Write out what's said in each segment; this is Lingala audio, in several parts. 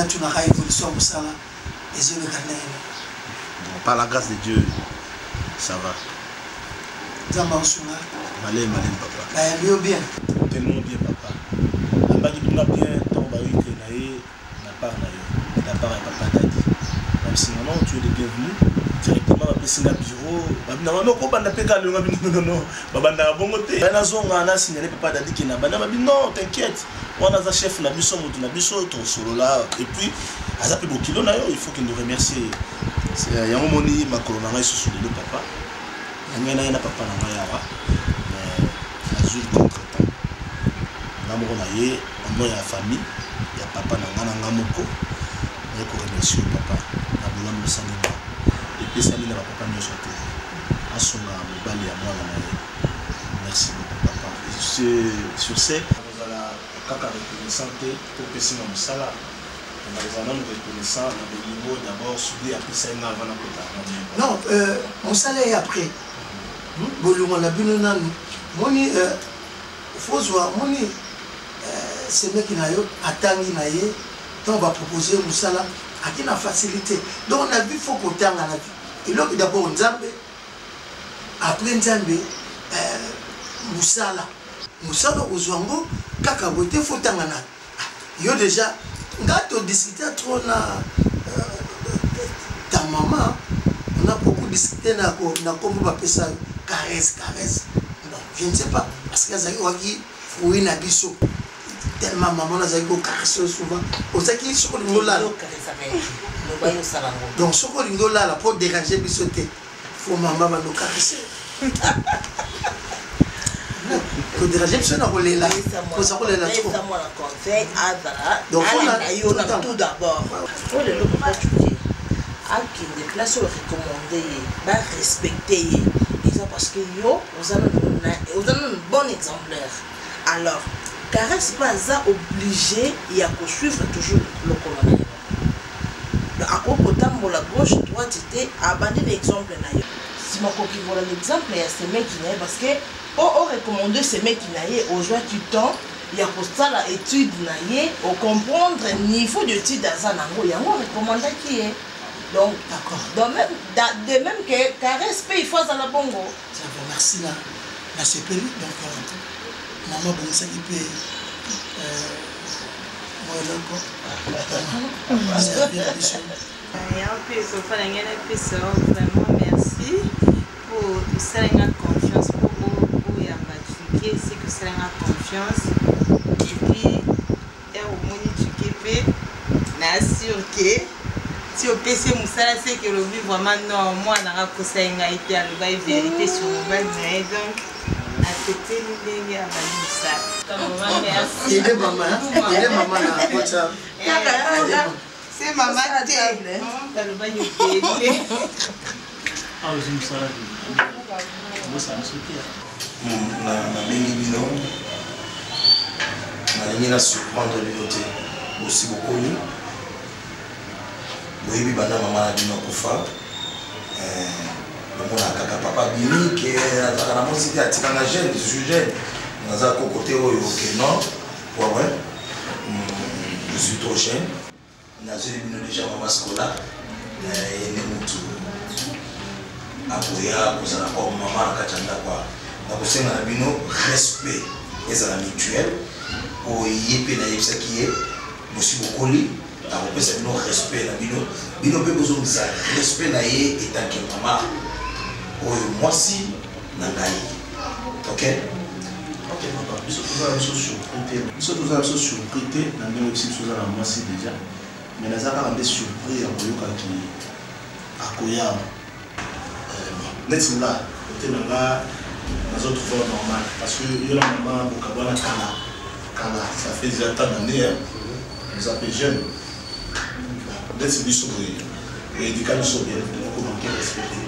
tu n'auras évolution pour ça là. Les yeux de Canel. Par la grâce de Dieu, ça va. Zamba Osuna. Malé, papa. Bah, mieux bien. Tellement bien, papa. La bague bien, ton baïk n'a pas la part à papa Dadi. Même si maintenant tu es le bienvenu, directement à passer dans le bureau. Non, non, non, t'inquiète. On a un chef, on a ton solo là. Et puis, il faut qu'il nous remercie. Il y a un moment où ma colonne sous le papa. Il y a un papa dans ma azul contre-temps. L'amour naïe, on a la famille, il y a papa dans la moko. Il y a remercier papa. La boula moussanima. Et puis ça lui n'a papa mieux sorti. À son âme, balé à moi la. Merci beaucoup papa. Et sur ce, nous allons caca reconnaissant pour que c'est mon salaire. On a les reconnaissants dans le niveau d'abord soudé après ça il avant la côte. Non, mon salaire est après. Bolou on a bien nan. Moni faut voir moni c'est mec qui n'a eu attangi na ye. Donc on va proposer Moussala à qui n'a facilité. Donc on a vu faut qu'on tanga la vie. Et là d'abord Nzambe après Nzambe Moussala ozwango kaka bote faut tanga na. Yo déjà ngato discuté trop na ta maman on a beaucoup discuté na comment on appelle ça caresse. Non, je ne sais pas parce que ça qui oui na biso tellement maman a zaiko caresse souvent au ça qui soko lingola donc soko lingola pour déranger biso te faut maman va nous caresser pour déranger biso na kolela pour ça kolela trop donc on a tout d'abord pour le papa tu dis à qui des places recommandées va respecter parce que yo vous avez un bon exemplaire. Alors caresse pas ça obligé il y a que suivre toujours le colonel. À propos de la gauche droite était abandonné l'exemple na yo. Si ma coquille voilà l'exemple il y a ces mecs qui n'aient parce que on recommandé ces mecs qui n'aient aux joies du temps il y a pour ça la étude naïe au comprendre niveau d'étude dans ça nango il y a un recommandé qui est. Donc, d'accord. De même que caresse il faut à la bongo. Merci là. Là c'est payé. Donc, maman, bon, ça qui peut. Vraiment merci pour tout ça, la confiance pour vous et à m'attiquer, c'est que ça la confiance. Et puis, au moins, tu peux, n'assure que. Si au PC Moussala c'est que le vie vraiment non moi on a posé une idée à le vérité sur le bas donc à côté nous les à Moussala. Merci. Il est maman là quoi c'est maman table. Dans le bain de ah oui Moussala. Moussala soutien. Na bengi bino. Na lingi surprendre l'unité aussi beaucoup. Oui, bana maman a dit non kufa. Donc on a kaka papa bini qui est à la musique à tika na jeune du sujet. On a ça côté au OK non. Ouais. Je suis trop jeune. On a déjà maman scolaire. Et ne mutu. Apoya pour ça pour maman akachanda quoi. Donc c'est na bino respect et ça la mutuelle. O yépe na yepsa qui est monsieur Bokoli. On peut no respect na bino pe besoin de respect na ye et tant que maman moi si na ngai OK papa biso tous la surprise na ndenge aussi chose na moi si déjà mais na zaka ande surprise ya koyoka ki akoya net là côté na nga na autres fois normal parce que yo la maman bokabwana kala ça fait déjà tant d'années nous appelle jeune d'être biso et éducation bien comment respecter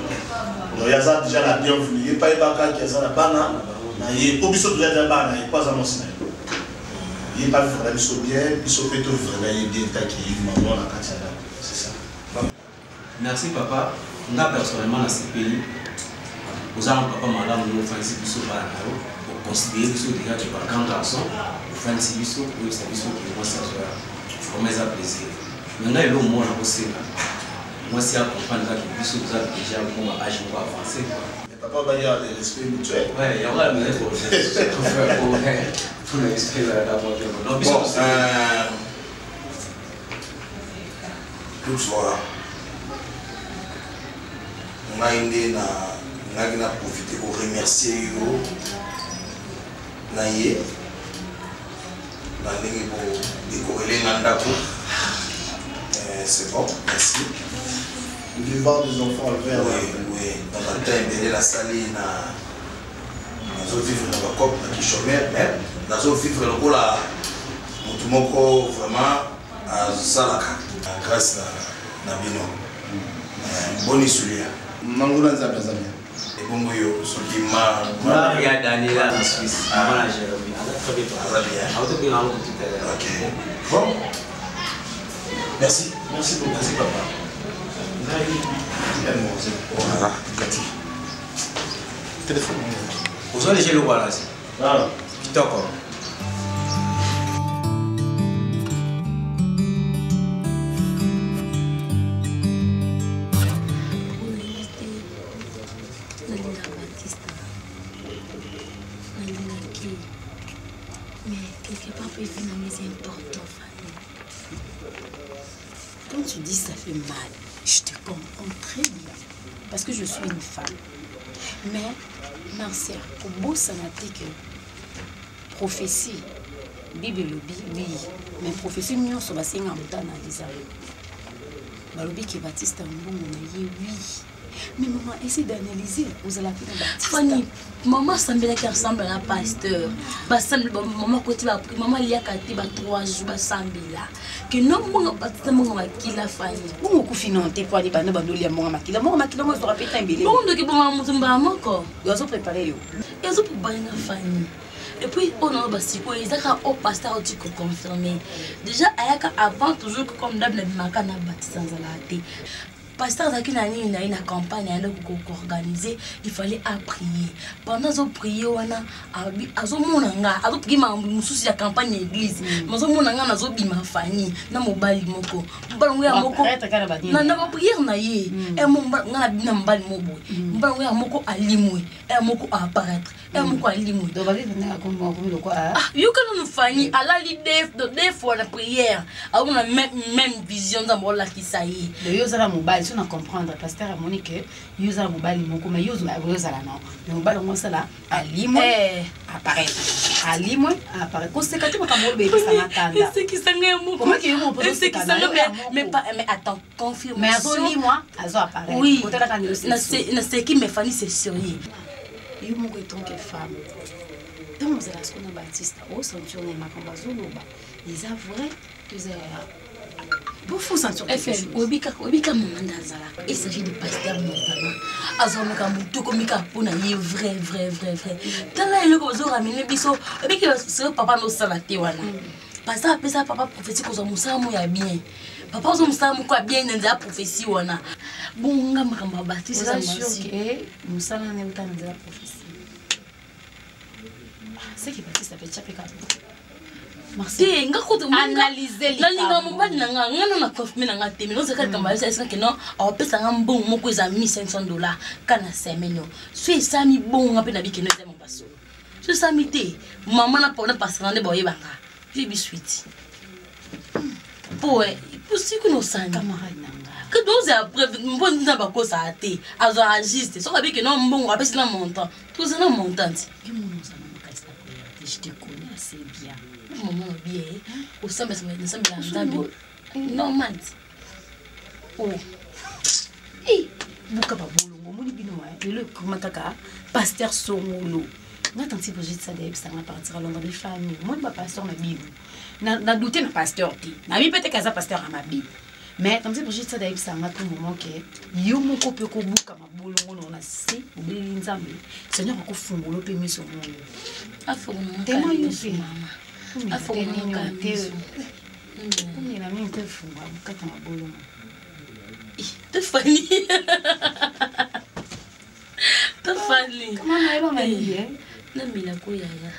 donc il y a ça déjà la bienvenue il pas pas qui ça la bana na ye pour biso déjà bana il pas annoncer il pas vraiment biso bien biso peut tout vraiment bien ta qui maman la katiala c'est ça merci papa nga personnellement na CPI aux gens papa madame nous Francis biso bana pour considérer biso déjà tu vas grand garçon Francis biso ou ça biso qui moi ça comme ça plaisir Mais là, il y a le monde aussi. Moi, c'est à comprendre que puisque vous avez déjà un âge avancé. Mais papa va y avoir des respects mutuels. Ouais, il y aura le respect pour le respect d'avoir. Bon, toutefois, on a aidé à profiter pour remercier vous. Naïe, pour décorer l'andako. C'est bon, merci. Du vent des enfants à faire. Oui, dans le temps, il la salle, nous vivre dans la COP, qui chômeur, mais nous vivre le coup là, nous vraiment à Salaka, grâce à Nabino. Bonne issue. Mangoula Zabazamia. Et bon, ce qui m'a. Il y a Daniela en Suisse. Voilà, j'ai remis. Ok. Bon. Merci. Merci beaucoup. Merci, papa. Voilà, Cathy. Téléphone. Vous avez le voilà. Ah. D'accord. Quand tu dis ça fait mal, je te comprends très bien. Parce que je suis une femme. Mais, Marcia, pour beau sanatique, prophétie, Bible lobby, oui. Mais prophétie, nous sommes assez en temps à les arrêts. Balobi qui Baptiste en bon, on a dit oui. Mais maman, essaie d'analyser. Vous allez appeler Baptiste. Fanny, maman semblait qu'elle ressemble à un pasteur. Maman, côté la pris, maman, il y a 3 jours, là. Que non, mon Baptiste, mon qui la Fanny. Bon, on financer pour aller pendant bandoli à mon maquille. Mon maquille, moi, je dois répéter un billet. Bon, donc, maman, je vais encore. Ils ont préparé. Ils ont préparé la Fanny. Et puis, on a aussi quoi, ils ont pasteur qui confirmé. Déjà, avant, toujours comme d'hab, le macan a Baptiste sans la pasteur Zaki na une campagne organisée, il fallait prier. Pendant que prier, on a azomonanga, azopima mususi ya campagne église. Mazomonanga na zobima Fanny, na mobali moko. Mbalongo ya moko. Na na prière na ye. E mba ngana bina mbali mobo. Mbalongo ya moko alimwe, e moko apparaître. E moko alimwe. Donc va venir à comme le quoi. Ah, you can Fanny, ala l'idée de fois la prière. A on a même vision dans la qui ça y est. Le yozala mobile on a comprendre pasteur Monique yozala mobile moko mais yozala non le mobile on ça là alimwe apparaît alimwe apparaît conséquence quand on bébé ça m'attend c'est qui sanga moko comment que mon pote c'est qui sanga mais attends confirmation mais azoli moi azo apparaît oui côté là quand il na c'est qui me Fanny c'est sérieux yo moko tant que femme donc vous allez ce qu'on a Baptiste au centre ne makambo azoloba ils a vrai que bon, faut sentir FM, Obika Mandazala. Il s'agit de pasteur Montana. Azomeka Moutou, Komika Pona, il est vrai. Tant là, il est ramené biso. Et puis, c'est papa no salaté wana. Pasteur appelle ça papa prophétie qu'on moussa mouya bien. Papa on moussa mouya bien dans la prophétie wana. Bon, on a makamba Baptiste. C'est sûr que moussa n'a pas dans la prophétie. C'est qui Baptiste appelle Chapeka. Merci. Analyser les cas. Na confirmer na temi. Non c'est quelqu'un va essayer que non, on peut ça un bon moko za $1,500 kana semenyo. Soit ça mi bon ngape na bikeno za mbaso. Soit ça mi te maman na pona passer boye banga. J'ai biscuit. Pour si que nous sang camarade nanga. Que donc après bon na ba ko ça te. Azo agiste. So ka bikeno bon ngape c'est la montant. Tout ça na montant. Qui mon ça na ka sta ko. Je te connais assez bien. Maman bien au sein de la normal oh eh buka ba bolongo moni bino le kumakaka pasteur Songolo na tanti projet ça de ça va partir à Londres les familles moi ba pasteur na bible na douter na pasteur ti na bi peut-être kaza pasteur à ma bible mais comme c'est projet ça de ça na tout moment que yo moko pe ko buka ma bolongo na si obeli nzambe seigneur ko fungolo pe miso mo afongo tellement yo fi mama afongo ngamtezo kumi na mimi kufungwa mkata mabolo Tafani Tafani mama eba mali na mila ko yaya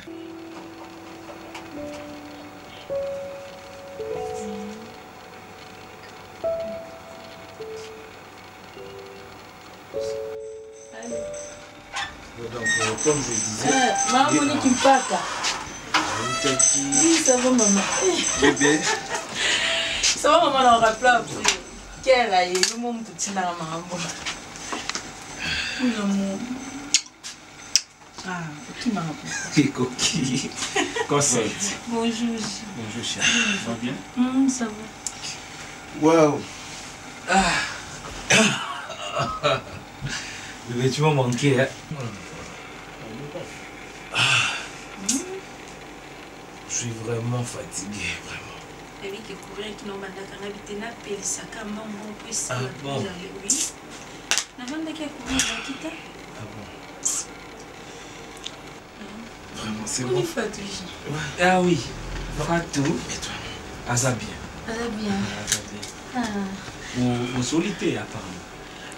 Donc, comme je disais... Maman Monique Mpaka. Oui, ça va maman. Bébé. Ça va maman, on rappelle après. Quel aïe, le monde tout dans maman. Oui, l'amour. Ah, qui m'a rappelé? Coquille. Conseil. Bonjour. Bonjour, chérie. Ça va bien? Ça va. Waouh. Bébé, tu m'as manqué, hein? Je suis vraiment fatigué, vraiment. Et oui, que courir qui n'ont pas d'habiter n'a pas le sac à maman pour ça. Ah bon? Oui. N'a pas de courir à quitter. Ah bon? Vraiment, c'est bon. bon. Ah oui. Fatou. Et toi? Ah, ça bien. Ah, ça bien. Ah, ça bien. Au solitaire, apparemment.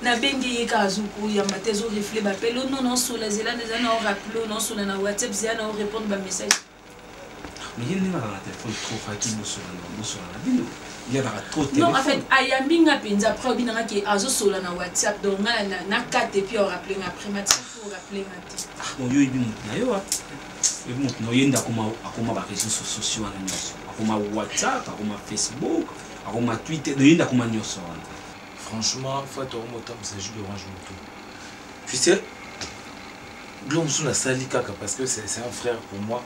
Na bengi yeka azuku ya matezo reflet ba pelo non sur les élans des années on rappelle non sur na WhatsApp zia na répondre ba message. Mais il n'y a pas de téléphone trop fatigué sur la vidéo. Il y a trop de téléphone. Non, en fait, ayambi nga penza après bi na ki azo sur na WhatsApp donc na 4 et puis on rappeler après matin pour rappeler matin. Bon yo ibi mutna yo ah. Et bon no yenda akoma ba réseaux sociaux na nyonso. Akoma WhatsApp, akoma Facebook, akoma Twitter, no yenda akoma nyonso. Franchement, faut être au moto, c'est juste d'orange moto. Tu sais, l'homme sous la sali kaka parce que c'est un frère pour moi.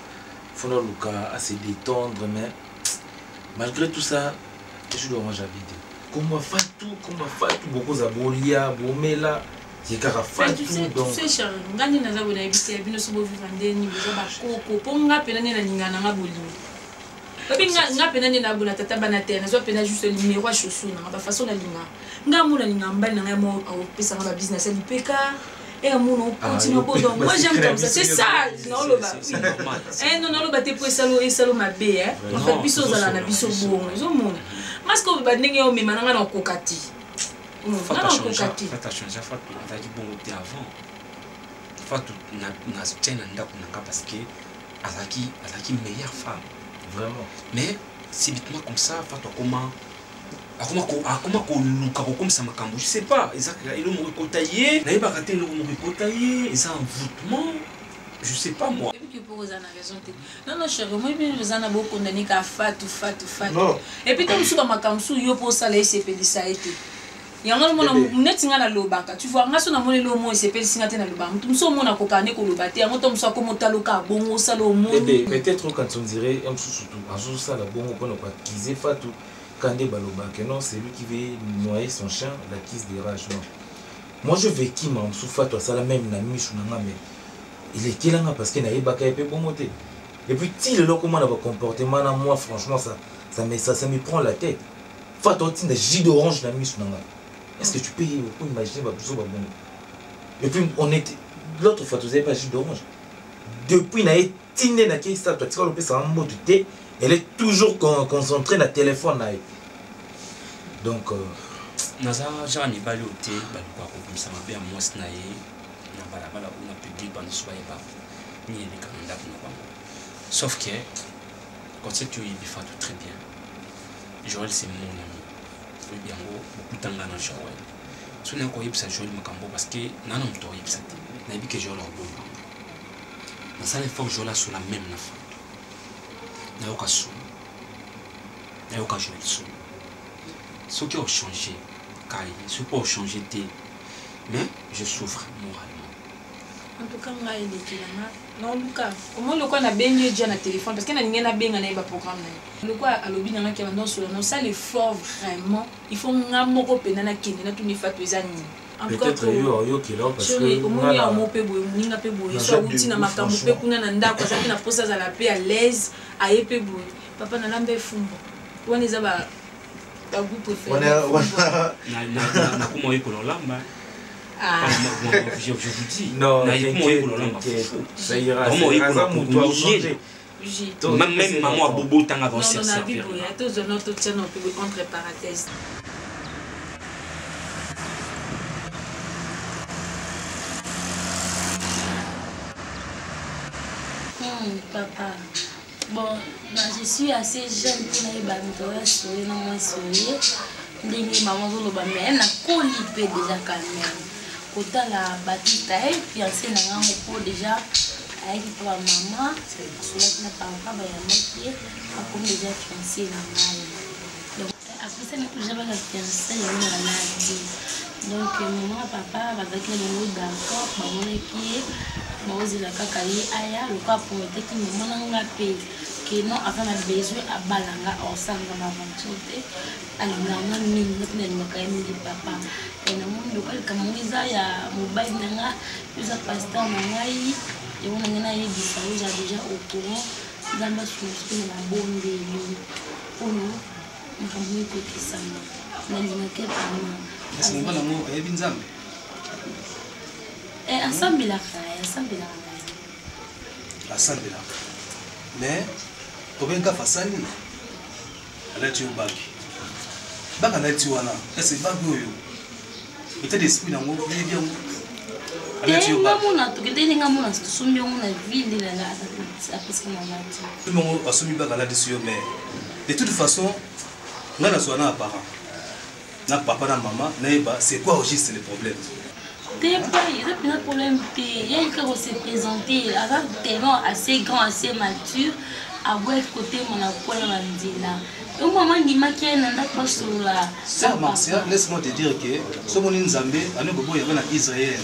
Faut le cas à se détendre, mais malgré tout ça, je suis d'orange à vidéo. Comment Fatou, beaucoup zabolia, bomela, j'ai kaka Fatou. Tu sais, cher, ngani na zabona ebité bino sobo vivande ni bezo ba koko ponga pena ni na lingana nga bolimo. Papi nga pena ni na bona tata bana tena zo pena juste le numéro chaussure na ba façon na linga. Nga mona linga mbali na mo au pesa nga business ali peka. Et on continue donc moi j'aime comme ça, c'est ça, non le bas. Eh non le bas te pour salo et salo ma bé hein. En fait biso za na biso bon, zo mona. Mas ko ba ndenge o mema nga na kokati. Fata changer Fatou, on a dit bon côté avant. Fatou na tena ndako nanga parce que azaki meilleure femme. Vraiment. Mais subitement comme ça, Fatou comment comme ça makambo, je sais pas, il est mourikotaillé, il a raté le mourikotaillé, il a un voûtement, je sais pas moi. Et puis pour vous en raison. Non chérie, moi je en a beaucoup condamné qu'à Fatou. Non. Et puis comme ça makambo, yo pour ça là il s'est payé ça été. Il y a un moment où netinga na lobaka, tu vois, ngaso na moni lo mo il s'est payé singa na lobaka. Tu me so mona kokane ko lobate, ya moto mso comme taloka bongo salo mo. Peut-être quand on dirait un surtout en sous ça la bongo pour ne pas acquiser Fatou. Kandé Balobake, non, c'est lui qui veut noyer son chien, la quise des rages, non. Moi je vais qui m'a souffert toi ça la même na michou na mais il est qui là parce qu'il n'a pas qu'à bon moté. Et puis si le comment on va comporter maintenant moi franchement ça me prend la tête. Faut toi tu jus d'orange na michou na. Est-ce que tu peux imaginer ba plus ba bon. Et puis on était l'autre fois tu n'avais pas jus d'orange. Depuis na étiné na qui ça toi tu vas le passer en mode thé. Elle est toujours concentrée dans le téléphone. Donc, Naza, j'ai un ébalé au thé, comme ça m'a bien moi snaye, n'a pas la on a publié dans le soir et pas, ni les candidats pour nous. Sauf que, quand c'est que il fait tout très bien, Joël c'est mon ami. Il bien beaucoup de temps dans Joël. Si on a encore eu ça Joël Macambo parce que n'a pas eu ça, n'a pas que Joël a bon. Dans ça, il faut que Joël sur la même affaire. N'a aucun son, n'a aucun Joël son. Ce qui a changé, car ce qui a changé, mais je souffre moralement. En tout cas, moi, il est là. Non, Lucas, comment le quoi n'a bien eu déjà na téléphone parce qu'il n'a bien gagné le programme. Le quoi à l'objet n'a qui a sur le ça l'effort vraiment. Il faut un mot au pénal qui n'a tout ni fait les années. Peut-être yo qui là parce que au moins il y a un mot pebo, il n'a pas beau. Soit outil na makambo pe kuna na ndako parce qu'il n'a pas ça à la paix à l'aise à épebo. Papa n'a l'ambé fumbo. On les a ba ta goût préféré. Na comment il colle lamba. Ah, je vous dis. Non, ça ira. Même maman a bobo tant avant ça. Non, non, non, tous notre tient entre parenthèses. Papa, bon, je suis assez jeune pour aller bantoya sourire, non moins sourire. Ndingi maman zo loba mais na kolipé déjà quand même. kotala Batista fiancé na nga moko déjà ayaki pa mama asolaki na papa bayambaki akomi déjà fiancé na ngai donc après ça déjà baka fiancé yango na ladi donc maman papa bazalaki na bango d'accord bamonaki ye baozela kaka ye aya lokola prometeki mama na nga mpe que non aza na besoin abalanga osanga na aventure te alinganga mingi neti nalingaka ye mingi papa namoni lokola likambo eza ya mobali na nga eza pasteur na ngai yango na ngai nayebisa oza déjà au courant nzambe asumusuki na mabondeli oyo makambo ekokisama nalingaka esengo nango oyebi nzambe asambelaka asambelaka asambelaka mais obenga fasali alati yo baki baka alati wana ese baki oyo état d'esprit nango yebi yango alati yo baki ngamona tokende ngamona tosombi yango na ville nanga apeski na lati tumongo asombi baka alati si yo mais de toute façon nga nazwa na parent na papa na maman nayeba c'est quoi juste le problème il n'y a pas de problème. Il y a quelqu'un qui s'est présenté, tellement assez grand, assez mature, à voir côté mon appel à Mandela. Et au moment où il m'a dit, Sœur Marcia, laisse-moi te dire que ce monde en Zambie, il y avait en Israël,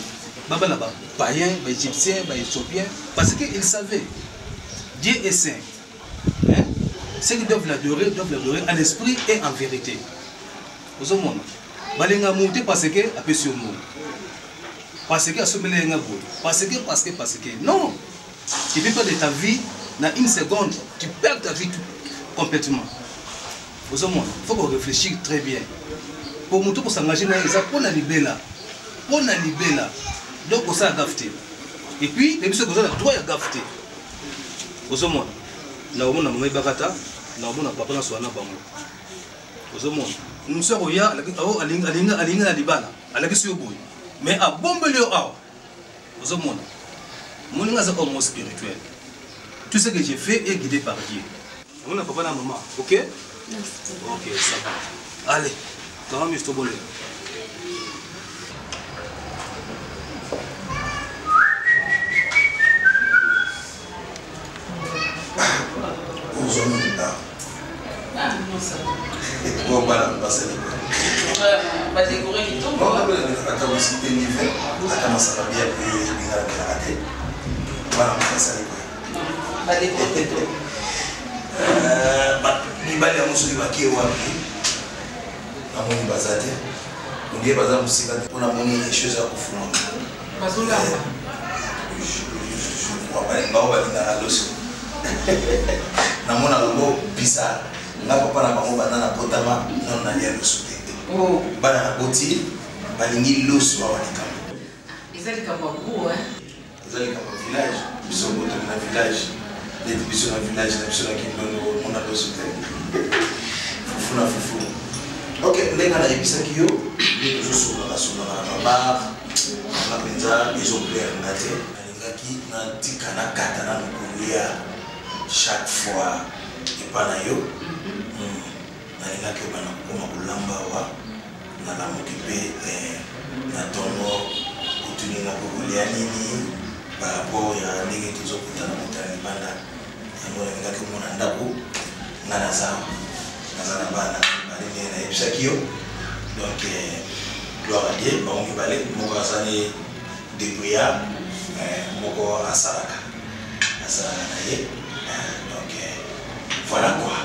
Baba là-bas, païens, égyptiens, éthiopiens, parce qu'ils savaient, Dieu est saint. Hein? Ceux qui doivent l'adorer en esprit et en vérité. Au monde, Balenga monter parce que après sur nous. Parce que parce que non, tu ne vis pas de ta vie dans une seconde, tu perds ta vie complètement. Il faut qu'on réfléchisse très bien. Pour nous, pour s'engager dans les pour la libérer, donc on s'est gafté. Et puis les bisous qu'on a droit à gafter. Au monde, là où on a mon bagata, là où on a papa na soana bango. Au monde, nous sommes au ya, alinga libana, alaki sur boy. Mais à Bombelio, aux hommes, mon homme est homme spirituel. Tout ce que j'ai fait est guidé par Dieu. On n'a pas de maman, ok? Ok, ça va. Allez, quand même, je te bonne. Aux hommes, bon, voilà, on va se va décorer les tombes. Attends, aussi, t'es niveau. Attends, ça va bien, puis il y a la raté. Voilà, on va ça va décorer les tombes. Il va y avoir un souci qui est wapi. On a mon bazate. On dit bazar musique. On a mon des choses à faire. Bazoula. Je crois pas que on va venir à l'os. Na mon abo bizarre. Na papa na bango banana potama non na lia l'os. Oh, bana na boti balingi loso wa likambo ezali kama buo ezali kama village biso boto na village les biso na village na biso na kindono mona loso te fufu ok ndenga na ebisa kiyo ni toujours sur la bar na penza ils ont plaire ngate alingaki na tika na kata na kulia chaque fois epana yo nalingaki bana koma kulamba wa na la m'occuper na tono kutuninga kukulia nini par rapport ya ndenge tozokutana motana libanda yango nalingaki mona ndako nga naza na bana balenge nayebisaki yo donc gloire à Dieu bango mibale moko azali débrouillard moko asalaka na ye donc voilà quoi.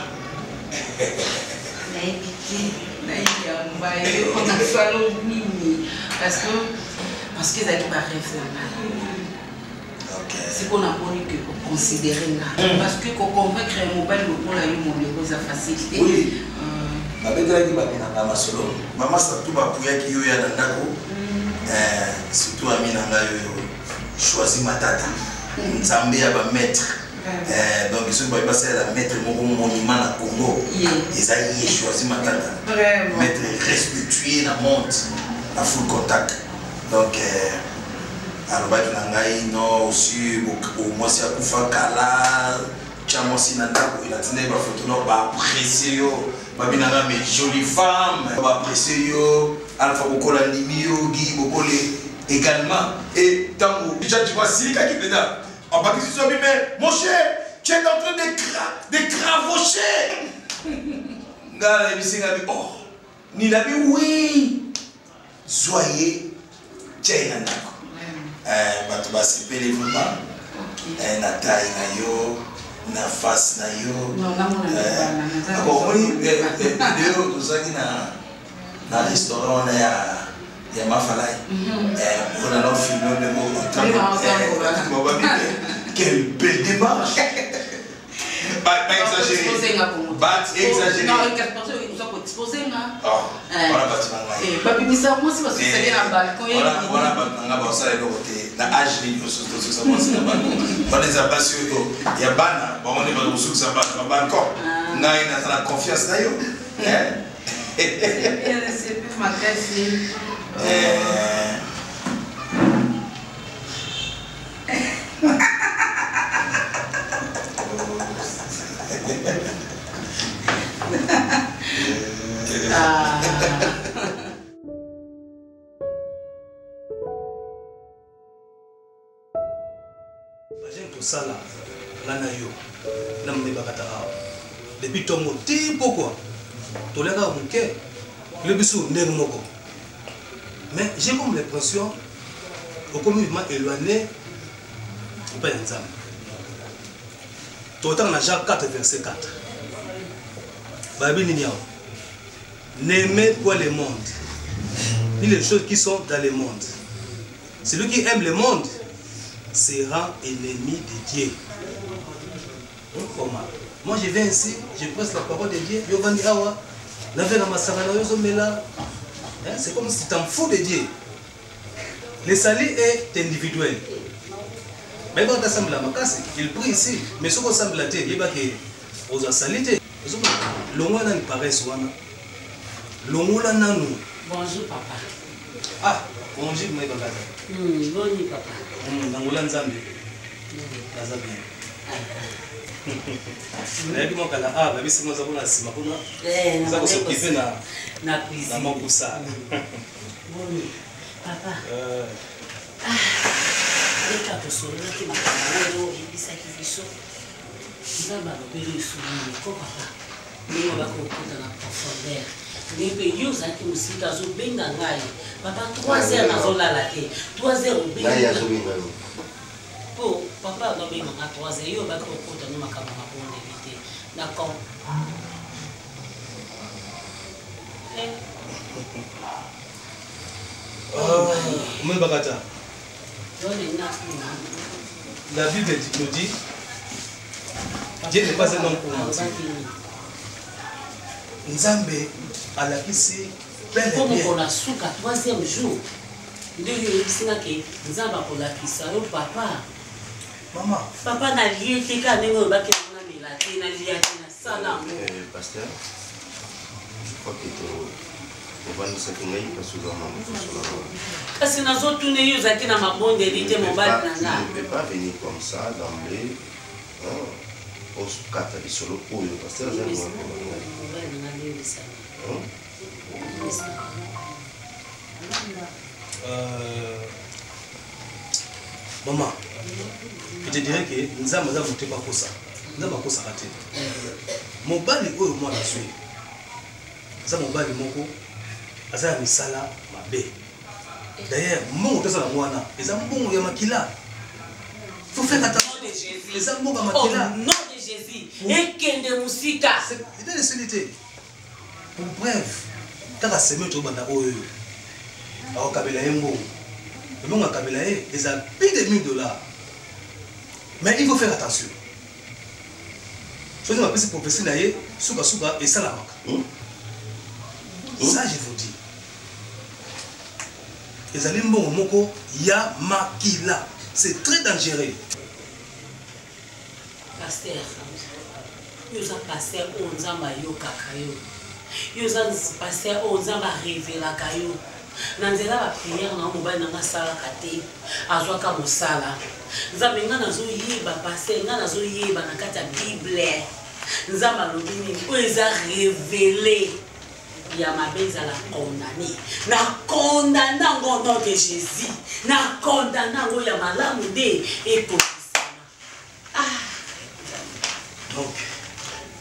Parce que ça qui va rêver c'est qu'on a connu que pour considérer là parce que qu'on convaincre un mobile pour la mon facilité oui avec la qui va bien dans ma solo maman ça tout va pouya qui yo ya ndako surtout amina ngayo choisi matata nzambe ya ba maître donc ils sont pas passés à mettre mon monument à Congo ils ont choisi matata mettre respectueux la monte à full contact donc alors bah tu non aussi au moins c'est à kufa kala chamo sinanda il a tenu ba photo no ba apprécier yo ba binanga mais jolie femme ba apprécier yo alpha bokola ndimio gi bokole également. Et tant que tu vois Silika qui est là, en Pakistan, mais mon cher, tu es en train de cravocher. Oh, ni la oui. Soyez, tiens, Batouba, c'est pédé vraiment. Na taille, na yo, na face, na yo. D'accord, oui, vidéo, tout ça qui na restaurant, il y a ma falaille. On a notre film de mots. Quelle belle démarche! Pas exagéré. Pas exagéré. Non, 4 personnes, ils sont exposés. Voilà, bâtiment. Papi, mais ça, moi, c'est parce que c'est bien un balcon. Voilà, bâtiment. Ça, il y a côté. La âge, il y a ça, c'est un balcon. On les a pas sur il y a ban. On est pas sur ça, un balcon. On a la confiance d'ailleurs. C'est plus ma caisse. Ça là, l'anayo, l'amné bakatara. Depuis ton mot, dis pourquoi. Tu l'as mon cœur, le bisou n'est moko. Mais j'ai comme l'impression, au communément éloigné, au Père d'Enzam. Tu as Jacques 4, verset 4. Babi Ninyao. N'aimez pas le monde, ni les choses qui sont dans le monde. Celui qui aime le monde sera ennemi de Dieu. Moi je viens ici, je presse la parole de Dieu. C'est comme si tu t'en fous de Dieu. Le salut est individuel. Mais quand tu assembles la macasse, il prie ici. Mais ce qu'on assemble la tête, il y a que aux salité. L'ongo n'a pas paresse. L'ongo n'a pas. Bonjour papa. Ah, bonjour moi papa. Bonjour papa. Nangola Nzambe. Naza bien. Na kimo kala babi simo za kuna sima kuna. Za ko s'occuper na cuisine. Na makusa. Bonjour papa. Leka to solo ki makalo ibisa kibiso. Ngamba lobeli sulu ko papa. Ni ba ko kuta na profondeur. Ni pe yuza ki musika zo benga ngai. Papa 3 heures na zola la te. 3 heures benga. Ngai azo benga. Po papa no benga na 3 heures yo ba ko kuta no makama mabonde bite. D'accord. Mwe bakata. La Bible nous dit Dieu n'est pas un homme pour mentir. Nzambe alakisi bel et bien. Comme on a souka 3e jour. Ndenge sinake Nzamba kolakisa yo papa. Maman. Papa na lié te ka ndenge ba ke na milate na lié te na sala. Pasteur, je crois que on va nous s'accueillir parce que maman. Kasi nazo tune yo zaki na mabonde lite mobali na nga. Ne peut pas venir comme ça d'emblée. On se cata de solo pour le pasteur. Maman, je te dirais que nous avons monté par ça. Nous avons pas raté. Mon bali oyo moi la suis. Ça mon bali moko. Asa misala mabe. D'ailleurs, mon toza na mwana, eza mbongo ya makila. Faut faire attention. Les amours à makila. Au nom de Jésus. Et kende musika. C'est de solité. Pour bref, quand la semaine tu banda oyo. Au kabela yembo. Le monde a kabela e, ils ont plus de $1000. Mais il faut faire attention. Choisir ma petite prophétie naie, souka souka et salamaka. Ça je vous dis. Les alimbons moko ya makila. C'est très dangereux. Pasteur, nous avons passé au Nzamba yo kakayo. Nous avons passé au Nzamba révéla kayo. Nanzela ba prière na mobile na sala kate. Azwaka mosala. Nzamba nga nazo yeba passer, nga nazo yeba na kata Bible. Nzamba lobini o eza révélé. ya mabe ezala condamné na condamné yango au nom de Jésus na condamné yango ya malamu nde ekokisama. Donc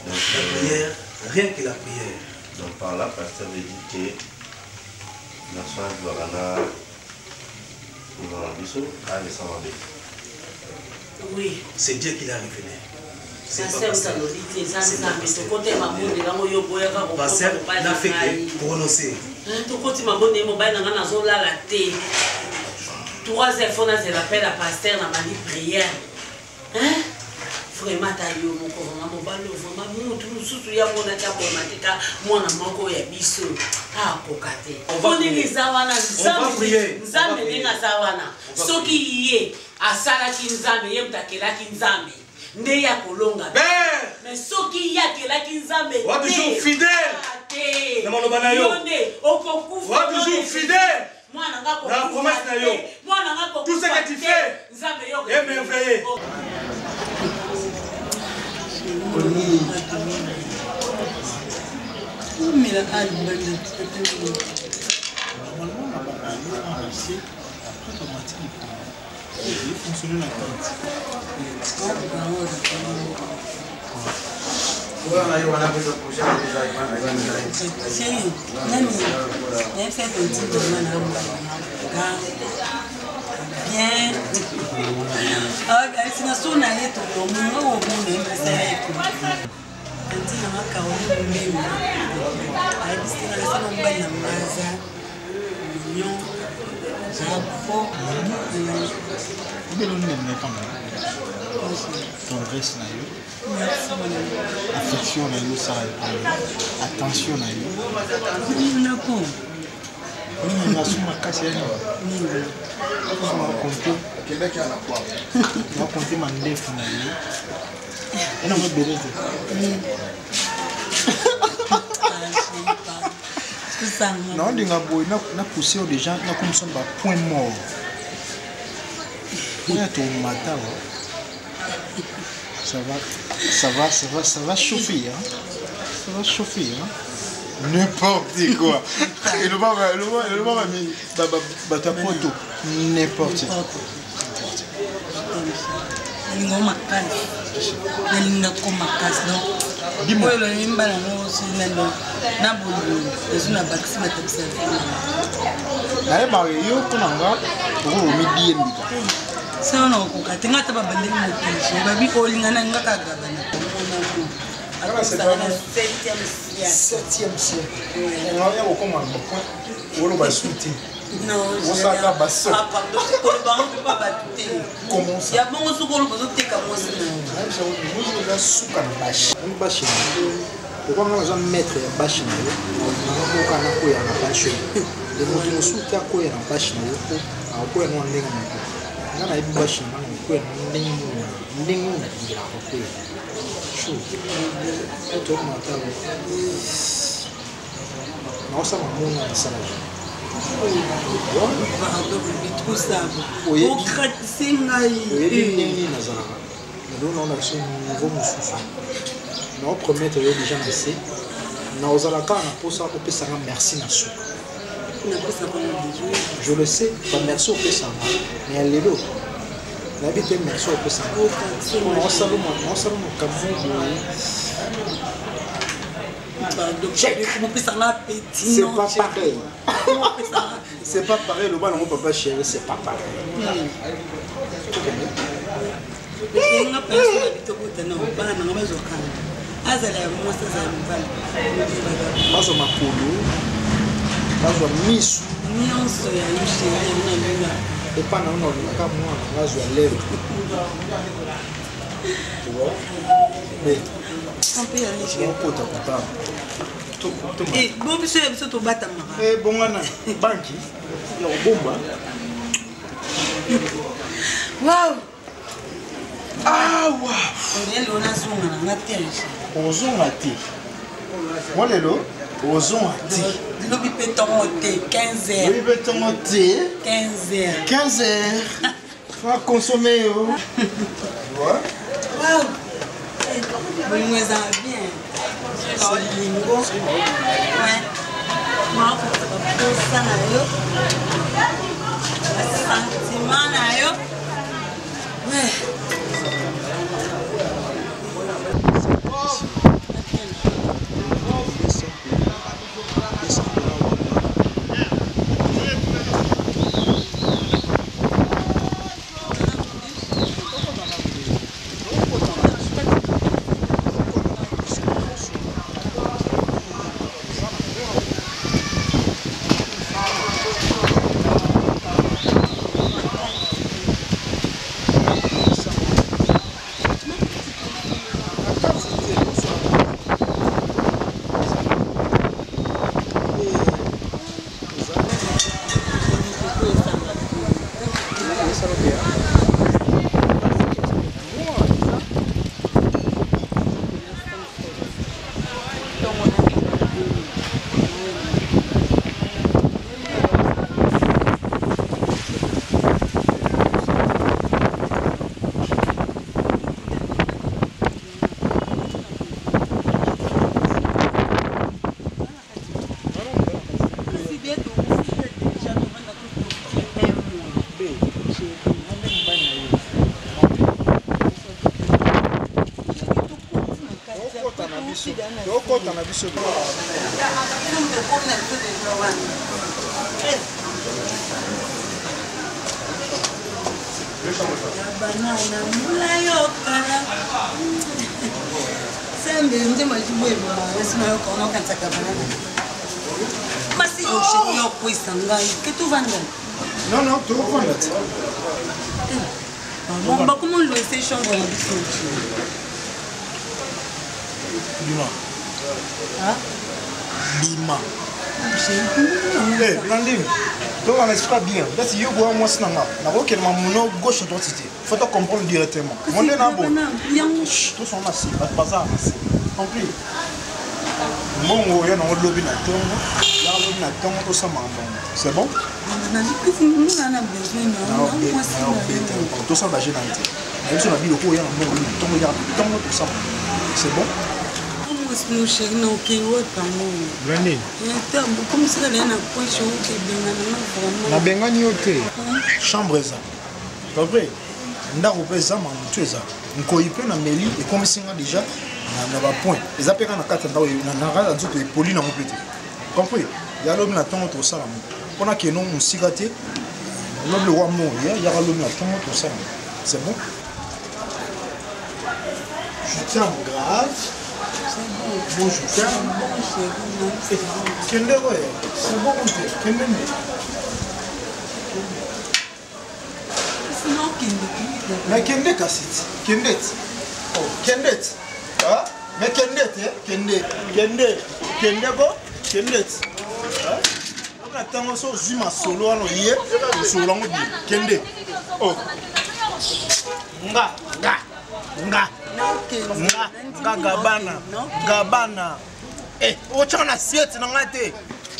la prière, rien que la prière. Donc par là, pasteur veut dire que la soirée de Warana, il va en bisou, à l'essence. Oui. C'est Dieu qui l'a révélé. Pasteur n'a fait que prononcer. Tokoti mabone mobile nanga nazolala te. 3 fois na l'appel à pasteur na mali prière. Hein? Vraiment tayo moko vraiment mobile vraiment mutu mususu ya mona ta bomatika mwana moko ya biso akokate. Poni lizawana nzambe ndinga zawana. Soki ye asala kinzambe ye mtakelaki nzambe. Ne ya kolonga. Mais soki ya kelaki nzambe. Wa toujours fidèle. Na maloba na yo. Wa toujours fidèle. Mwana ngako. La promesse na yo. Mwana ngako. Tout ce que tu fais nzambe yo. est merveilleux. Tendresse na yo, affection na yo, ça attention na yo. Ni na suma kasi yani. Suma konto Québec ya na kwa. Na konto mandefu na yo. Ena mo beleze. Non, dinga boy na poussé déjà na comme ça point mort. Ouais, ton matin. Ça va chauffer, hein. Ça va chauffer, hein. N'importe quoi. Et le baba mis ta photo. N'importe quoi. Dis-moi. Ça non, quand tu as pas bandé mon petit, baby calling and nga kagabana. C'est le 7e siècle. On a eu comment on va sauter. Non, on s'en va passer. Ah pardon, on peut pas battre. Comment ça? Il y a bon sous le poteau comme moi c'est. Moi je suis sous la bâche. Une bâche. Pourquoi on va mettre la bâche là? On va pas quoi la bâche. Le moto sous ta quoi la bâche là. On quoi on n'est pas. Nga na ibashi na kwa ndingu na dira kwa shu to matalo na osa mamuna na sala tout ça au kratsinga yi na zana ndo na action nouveau mususu na promettre yo déjà passé na ozala ka na posa ko pesa merci na su. Je le sais, pas merci au Pessama, mais elle est là. La vie est merci au Pessama. On s'allume au Cameroun. C'est pas pareil. C'est pas pareil, le bal mon papa chéri, c'est pas pareil. Bazwa misu nyonso ya yushele na epa na ona olaka mwana bazwa lèvre tu vois mais ampe ya lishi okota kutaba bon biso ya biso tobata mara bongana banki ya kobomba wow wow lelo nazonga na nga te ozonga te moi lelo ozonga te lobi pétongo te 15 heures. Lobi pétongo te 15 heures. 15 heures. Faut consommer. Tu vois? Wow. Bolingo ça bien. Bolingo. Ouais. baposa na yo basentiment na yo banana mula yo kala sembe nje majibu esina yo kono kansaka banana masi yo shiri yo kwisa ngai ketu vanda non tu vanda bon ba comment le c'est chambre na biso Lima. Hein? Lima. Eh, Blandine, donc on explique bien. Là, si vous voyez moi, c'est non. La roue qui est mon gauche à droite, faut te comprendre directement. Mon Dieu, n'a bon. Tout son assis, pas de bazar. Compris? Mon gros, il y a un lobby na tongo. Il y a un lobby na tongo, tout ça, c'est bon? Tout ça, va gêner. Même si on a dit le coup, il y a un tongo, il y a un tongo, tout ça. C'est bon? Mon chéri, non, qui est autre amour. Blandine. Comme si elle est en poche, qui est bien, na bengani yo te chambre eza compris ndako mpe eza mamutu eza nkoyi mpe na meli ekomisinga déjà na bapoint eza mpe kaka na kati ya ndako na kati ya nzoto epoli nango mpe te compris ya lobi na ntongo tosala mo mpona keno mosika te lobi lewa mo yaka lobi na ntongo tosala mo c'est bon je tiens grave bon je tiens kende ouais c'est bon kende mais Kendet Kassit, Kendet. Oh, Kendet. Ah, mais Kendet, Kendet. Kendet. Kendet go, Kendet. Ah, on attend ça Zuma solo à l'oyer, solo à l'oyer. Kendet. Oh. Nga. Gabana. Eh, au chant assiette dans la tête.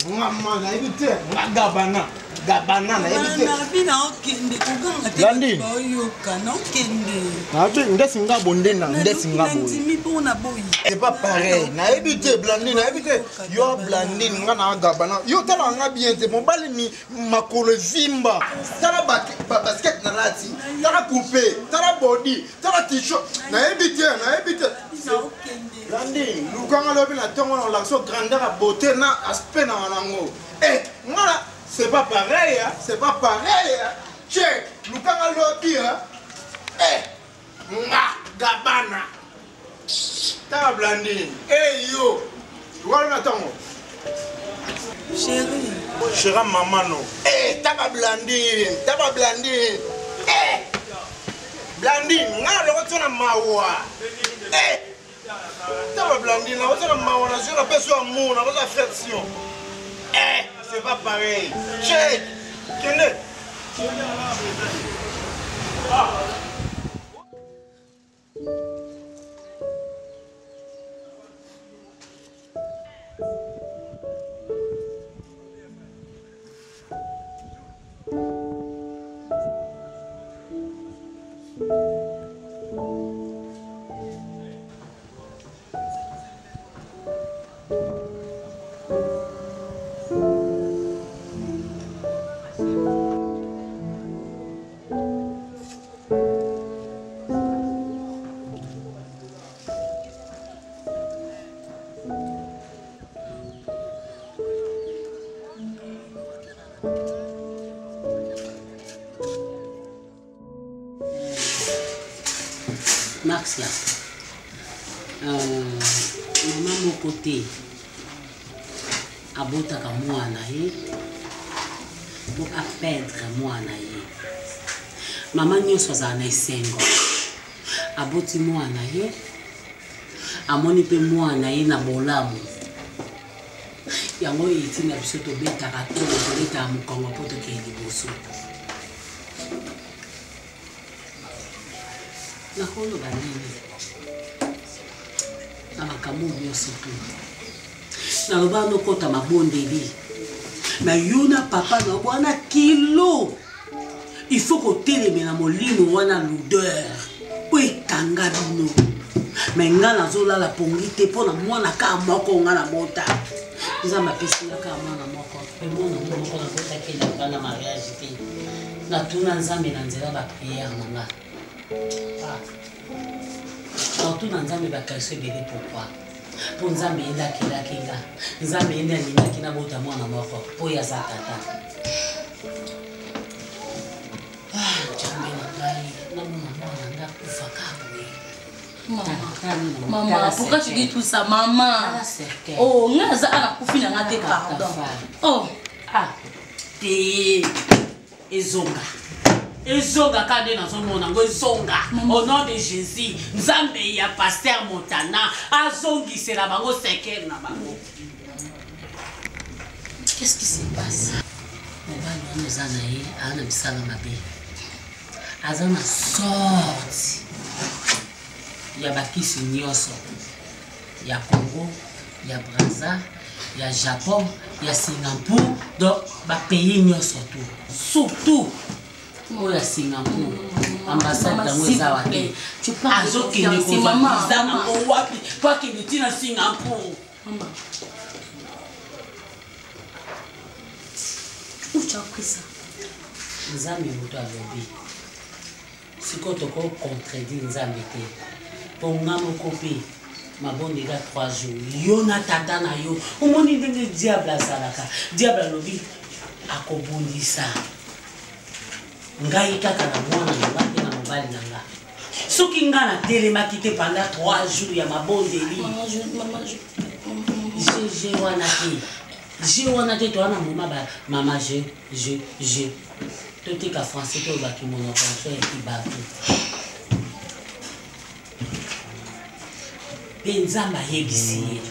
Maman, la évité. Gabana. Gabana na ebite. Landini. Ndesi nga bondena, ndesi nga boy. C'est pas pareil. Na ebite Blandine, na ebite. Yo Blandine nga na Gabana. Yo tala nga bien te mobali ni makolo vimba. Tala basket na lati. Tala coupé, tala body, tala t-shirt. Na ebite. Landine, lukanga lobi na tongo na l'action grandeur à beauté na aspect na nango. Eh, ngala c'est pas pareil, hein? C'est pas pareil. Hein? Check, Lukanga Lobby, hein? Eh, Gabana. T'as Blandine. Eh yo, tu vois le matin? Chérie. Chérie maman, non. Eh, t'as Blandine. Eh, Blandine, on a le mawa. Eh, t'as Blandine, on a le mawa, on a la personne amour, on a la affection. Eh, c'est pas pareil. Check. Kendet. Max là. Maman mon côté. Abotaka mwana ye. Pour apprendre mwana ye. Maman nyonso azala na esengo. Aboti mwana ye. Amoni pe mwana ye na bolamu. Yango etina biso tobetaka to tobetaka mokongo mpo tokende liboso. Nakoloba nini na makambo nyonso tu naloba nokota mabondeli na yo na papa na bwana kilo il faut kotelemela molimo wana l'odeur po ekanga bino me nga nazolala pongi te mpo na mwana kaka moko nga na bota nzambe apesinga kaka mwana moko pe mwana moko nabotaki elanga na mariage te natuna nzambe na nzela bapriere na nga surtout na nzambe bakaliso ebele pourquoi mpo nzambe yendakelaki nga nzambe yende alingaki na bota mwana moko mpo ye aza tata jambe na ngai namona mwana nga kufa kaboye. Maman, pourquoi tu dis tout ça, maman? Oh, on a ça pour finir à tes pardon. Oh, ah, t'es ezonga. Ezonga kade na son mona ngo ezonga. Au nom de Jésus, Nzambe ya pasteur Montana, azongi c'est la bango sekel na bango. Qu'est-ce qui se passe? Mobali nous anaye ana bisala mabe. Azana sorti. Ya bakisi nyonso. Ya Congo, ya Brazza, ya Japon, ya Singapour, donc ba pays nyonso tout. Surtout au ya Singapour. Ambassade dans les awate. Tu parles de maman. Zana o wapi, toi qui es na Singapour. Maman. Où tu as pris ça? Nzambe moto alobi. Siko toko contredire Nzambe te. Ponga moko pe mabondela 3 jours. Yo na tata na yo. Omoni ndenge diable azalaka. Diable alobi akobundisa. Ngai kaka na mwana ngate na mobali na nga. Soki nga na telemaki te pendant 3 jours ya mabondeli. Je wana te. Je wana te to wana moma ba mama je. Tout ka français to ba ki mono français et ki ba tout. Benzamba yebisi.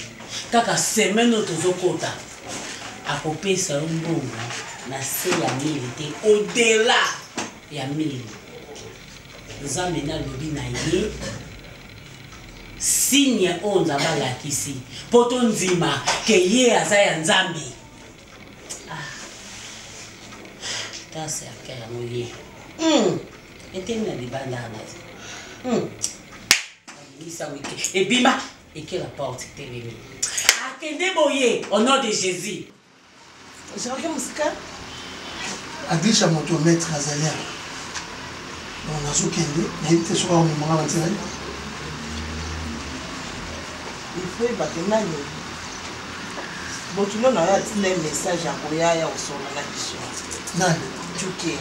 Kaka semaine tozokota. Akopesa mbongo na se ya milité au-delà ya 1000. Nzambe na lobi na ye. Signe onza balakisi. Poto nzima ke ye aza ya Nzambe. C'est à quel moment et t'es dans les bananes. Et bima, et que la porte est terminée. À quel déboyer au nom de Jésus. Je regarde musique. Adisha moto maître Azalia. On a soukende, il était sur un moment à tirer. Il faut y battre là. Bon, tu n'as pas un message à Koya au son de la question. Non. Chuke.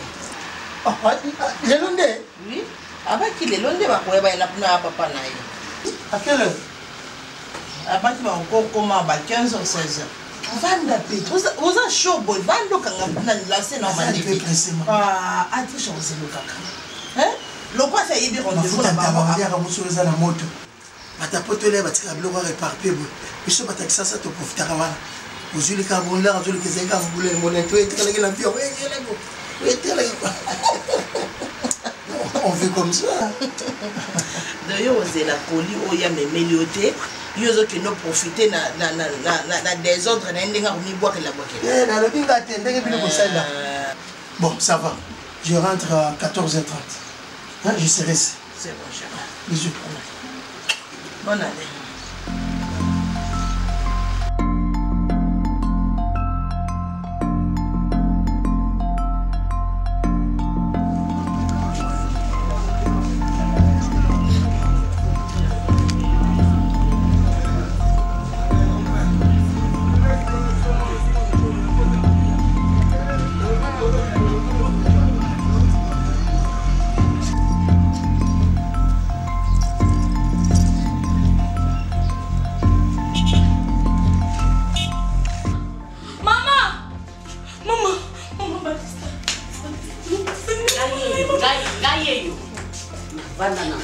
Les Londais? Oui. Avec qui les Londais va pouvoir aller à papa naï. À quelle heure? Après tu vas encore comment à 15 ou 16 heures. Vanda pete. Vous avez chaud boy. Vanda quand on a lancé normalement. Ah, à tout changer le caca. Hein? Le quoi fait y rendez-vous là-bas. Il y a un monsieur dans la moto. Batapote là, batika bloqué réparé boy. Monsieur batakisa ça te profiter avant. Vous avez les carbone là, vous avez les zinc, vous voulez mon étoile, et la vie, on fait comme ça. D'ailleurs, vous avez la colis, où il y a mes méliotés, il y a qui n'ont profité dans des ordres, dans les gens qui boivent la boîte. Bon, ça va. Je rentre à 14h30. Hein, je serai ici. C'est bon, cher. Bisous. Bonne année. Gaye yo. Banana.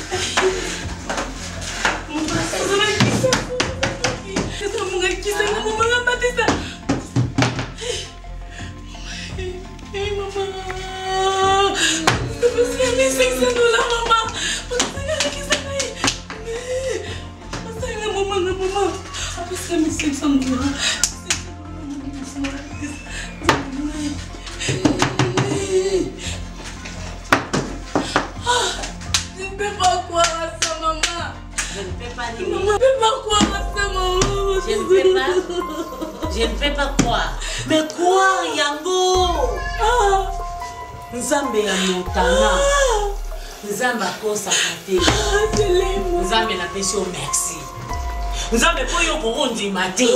Je ne peux pas croire. Mais croire, Yango. Nzambe ya Montana. Nzambe akosa kate. Nzambe na pesio merci. Nzambe po yo kondi mate.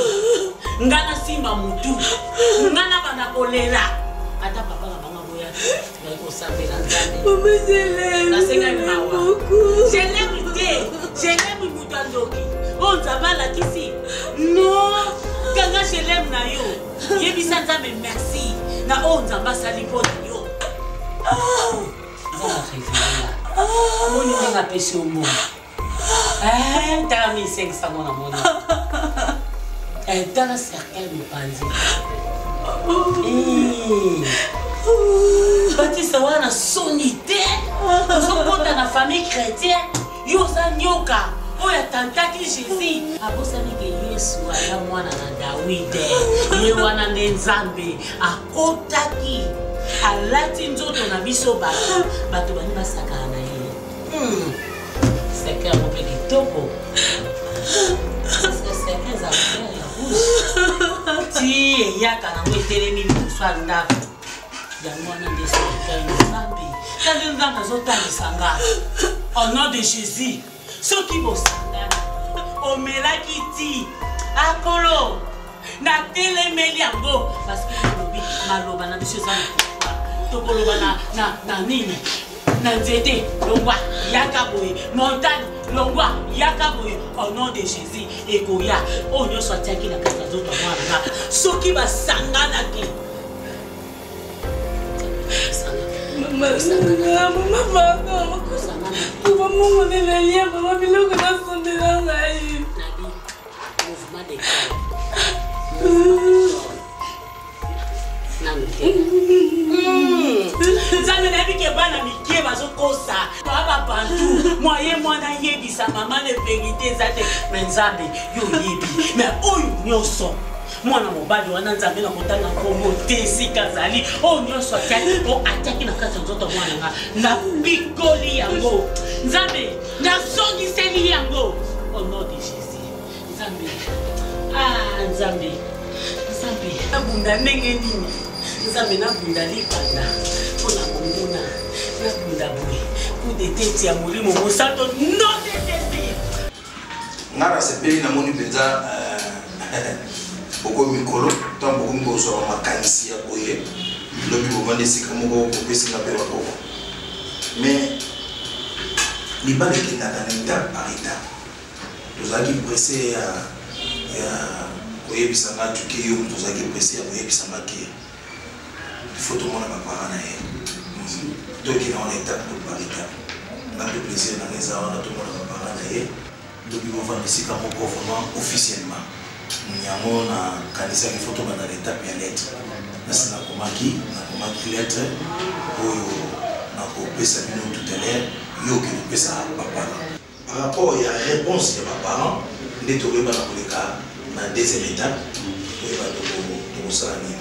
Ngana simba mutu. Ngana bana kolela. Ata papa na banga boya. Na ko sabela Nzambe. Mama je l'aime. Na senga mawa. Je l'aime te. Je l'aime mutandoki. On Nzambe kisi. Non. Kanga je l'aime na yo. Yebisa Nzambe merci. Na on Nzambe sali po yo. On est dans péché au monde. T'as mis 500 dans la monnaie. Dans la cercle, nous pensons. Baptiste, on a sonité. On se dans la famille chrétienne. Yosa nyoka. On a tenté Jésus. Après ça, il y a Yesu, il y a moi, David. Il y a moi, Nzambe. A Kotaki. Alati nzoto na biso bato bani basakana na ye. Seka mo pe kitoko. Seka za ya rouge. Ti yaka na wetelemi muswa ndako. Ya mwana de seka Nzambe. Kandi Nzambe zotangisanga. Au nom de Jésus. Soki bosanga. Omelaki ti. Akolo. Na telemeli yango parce que lobi maloba na biso sana. Tokoloba na nini na nzete longwa yakaboye montagne longwa yakaboye au nom de Jésus ekoya onyo sotiaki na kata zoto mwana soki basangana ki Nzambe na bike bana mikie bazokosa baba bantu moyen mwana yebisa mama le vérité zate mais Nzambe yo yebi mais oyo nyoso mwana mobali wana Nzambe na kotanga kombo te sikazali oyo nyoso ataki o ataki na kati nzoto mwana nga na bikoli yango Nzambe na songiseli yango au nom de Jésus Nzambe Nzambe abunda ndenge nini Nzambe nabunda lipanda mpona komona nabunda boye kudeteti ya molimo mosato no detesi ngara sepeli namoni mpenza boko mikolo ntango boko mibozwa makanisi ya boye lobi bovanda esika moko bopesinga mpe bakoko mais libala ekendaka na étape par étape tozalaki presse ya koyebisanga tuke yo moto ozalaki presse ya koyebisanga ke faut tout le monde parler na ye donc il on étape par étape na le plaisir na les avoir tout le monde parler na ye donc on va ici comme vraiment officiellement nyamo na kanisa il faut tout na l'étape ya lettre na sina komaki lettre oyo na ko pesa bino tout à l'heure yo ki pesa papa par rapport ya réponse de mes parents ndeto ba na koleka na deuxième étape oyo ba to sala ni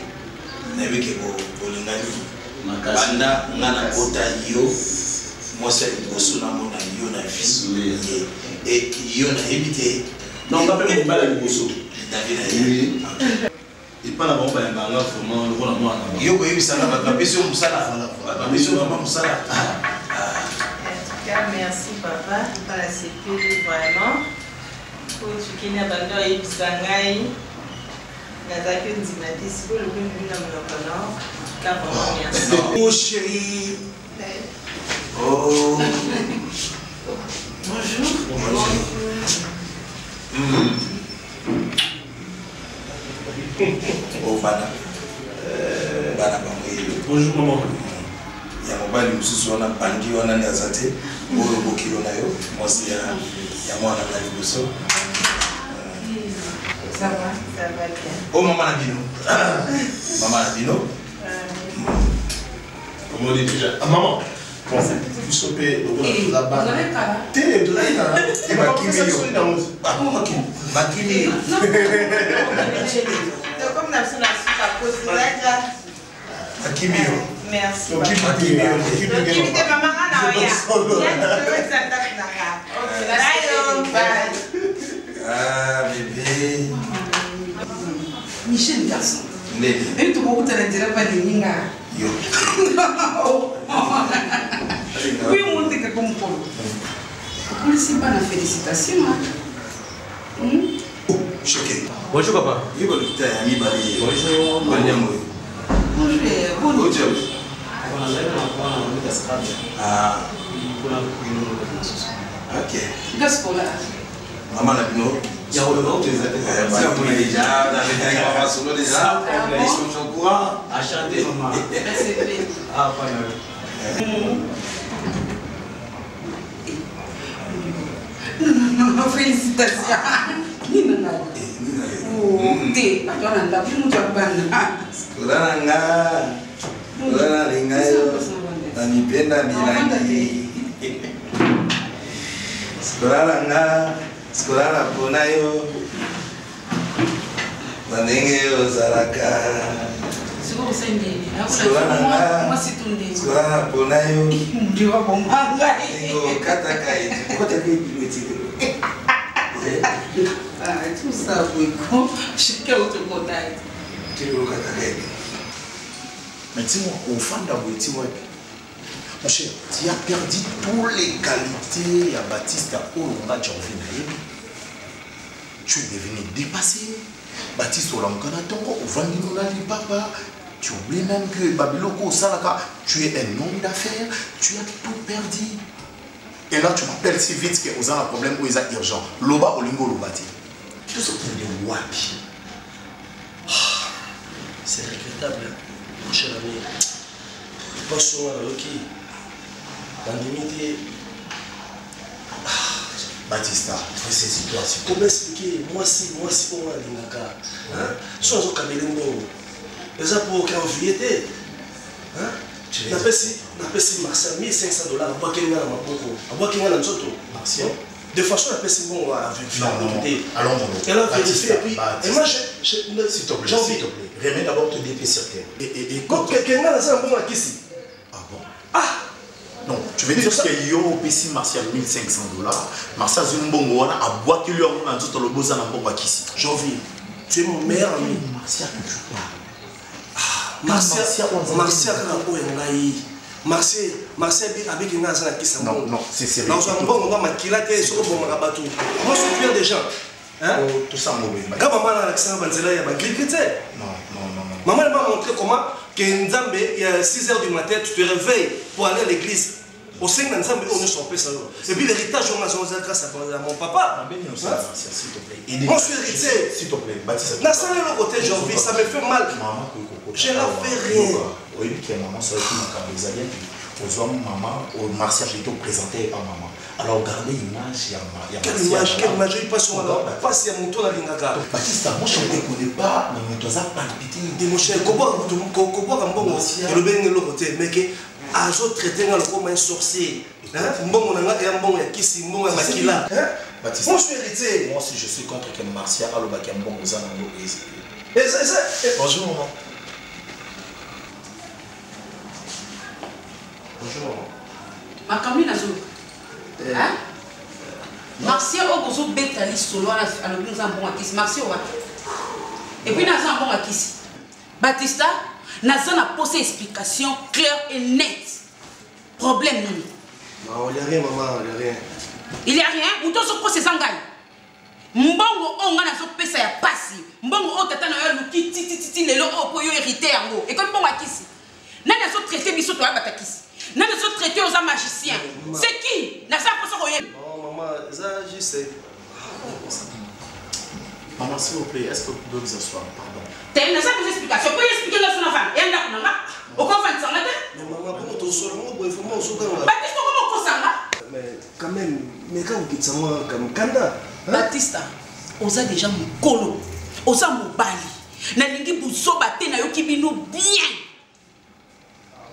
na bike bolingani banda ngana kota yo mwasi liboso na mona yo na vie et yo na habité non pas même bala liboso David et pas la bombe ya banga vraiment le rôle moi yo ko yebisa na ba peso musala ba peso mama musala merci papa par la sécurité vraiment pour tu qui n'a pas d'oeil bisangai Nazaki Nzimati, si vous le voulez, oh chérie. Oh. Bonjour. Oh, Bana. Bana, bonjour maman. Il y a mon mobali mosusu wana bandi wana nde aza te oyo bokilo na yo mwasi ya mwana na liboso o mama na bino mama na bino Comment on dit déjà? Ah, maman. Vous sopez la barre. T'es de là, il y a. Et ma qui est dans mon. Ah, comment qui? Ma qui est. Comme on a besoin de la Akimio. Merci. Akimio. Ah, bébé. Michel garçon. Nélé. Et tout le monde te dirait pas de Ninga. Yo. Oui, on dit que comme Paul. Pour ici, pas la félicitation. Oh, choqué. Bonjour papa. Il va le faire à mi bali. Bonjour. Bonjour. Bonjour. Ah. Ok. Gaspola. Maman la bino. Il y a le nom des déjà, on est déjà, on avait un grand solo déjà, ils sont au courant. À chanter maman. Ah, pas mal. Non, félicitations. Nina. Oh, t'es, attends, on a plus de bande. Kulala lingayo, nanipenda milangi. Kulala nga, kulala ponayo, nanenge ozalaka. Kulala ponayo. Ndiwa bombanga. Ngo kataka itu. Kota kipi itu? Ah, tout ça, oui. Chacun autre côté. Tu veux kataka itu. Mais dis-moi, au fond d'abord, dis-moi, mon cher, tu as perdu toutes les qualités à Baptiste à Olonga Djorvin. Tu es devenu dépassé. Baptiste Olonga Tongo, au Vandinola du papa. Tu oublies même que Babiloko Salaka, tu es un homme d'affaires, tu as tout perdu. Et là, tu m'appelles si vite que vous avez un problème où il est urgent. Loba Olingo Lobati. Tout ce qui est de Wapi. C'est regrettable. Mon cher ami, pas sur moi, ok. L'indemnité. Batista, c'est cette situation. Comment expliquer? Moi, si on a des naka, soit on a des naka, les apôts qui ont fuyé, n'a pas si Martial $1500 à boire qu'il y a dans ma poche, à boire qu'il y a dans le soto. Martial. De façon, on a pas si bon à vérifier. Alors, elle a vérifié, puis, et moi, s'il te plaît, s'il te plaît, remets d'abord te dépier sur terre. Et quand quelqu'un a un bon à ici. Ah bon? Ah! Non, tu veux dire que yo PC Martial $1500. Martial Zimbongo a boité lui en tout le beau en bon à ici. Janvier, tu es mon meilleur ami. Martial que tu parles. Martial avec une nasa qui s'en non, c'est sérieux. Dans un bon moment, je suis moi, je suis bien des gens. Tout ça, mauvais. Quand maman a l'accent, il y a un grille. Non. Maman m'a montré comment, il y a 6 h du matin, tu te réveilles pour aller à l'église. Au sein d'un ensemble, on ne s'en peut ça. Et puis l'héritage, on a grâce à mon papa. S'il te plaît. Moi, je suis héritier. S'il te plaît, Baptiste. Le côté janvier, ça me fait mal. Je n'ai fait rien. Oui, qui est maman, ça a été ma caméra. Aux hommes, maman, au Martial, j'ai été présenté par maman. Alors, regardez l'image, il y a quelle image, il passe sur la passe, il y a mon tour à l'Ingaga. Baptiste, moi je ne connais pas, mais tu as palpité. Et mon cher, comment il le bien de l'autre côté, mais que Azo traité comme un sorcier. Bon, on a un bon qui s'y bon à Makila. Baptiste, moi je suis héritier. Moi aussi, je suis contre que Martial a le bac un bon aux anneaux. Bonjour, maman. Bonjour. Ma camille n'a pas. Martial a besoin de bétalis solo à l'objet d'un bon acquis. Martial et puis, dans un bon acquis. Batista, n'a pas posé explication claire et nette. Problème nul. Non, il n'y a rien, maman, il n'y a rien. Il n'y a rien. Où t'as ce procès engagé? Mbongo on a zo pesa ya pasi. Mbongo o tata na yo luki titi lelo o po yo hérité yango. Et comme bon akisi. Nana zo traité biso to abatakisi. Nana zo traité aux magiciens. C'est qui? Na ça pour ça. Non maman, ça juste Maman, s'il vous plaît, est-ce que vous pouvez vous asseoir? Pardon. T'as une explication. Vous pouvez expliquer la son enfant. Et là, au confort de son matin. Mais maman, comment tu sors? Il faut moi aussi. Baptiste, comment on s'en va? Mais quand même, mais quand vous quittez ça, moi, comme Kanda. Baptiste, on a déjà mon colo. On a mon bali. Nalingi Bousso Baté na yoki bino bien.